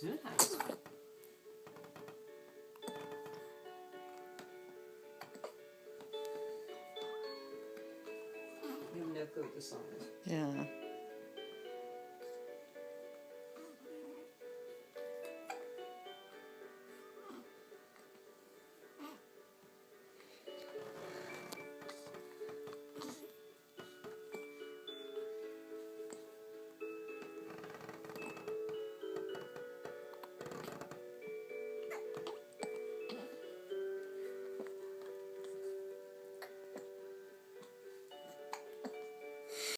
Gesundheit. We have no clue what the song is. Yeah.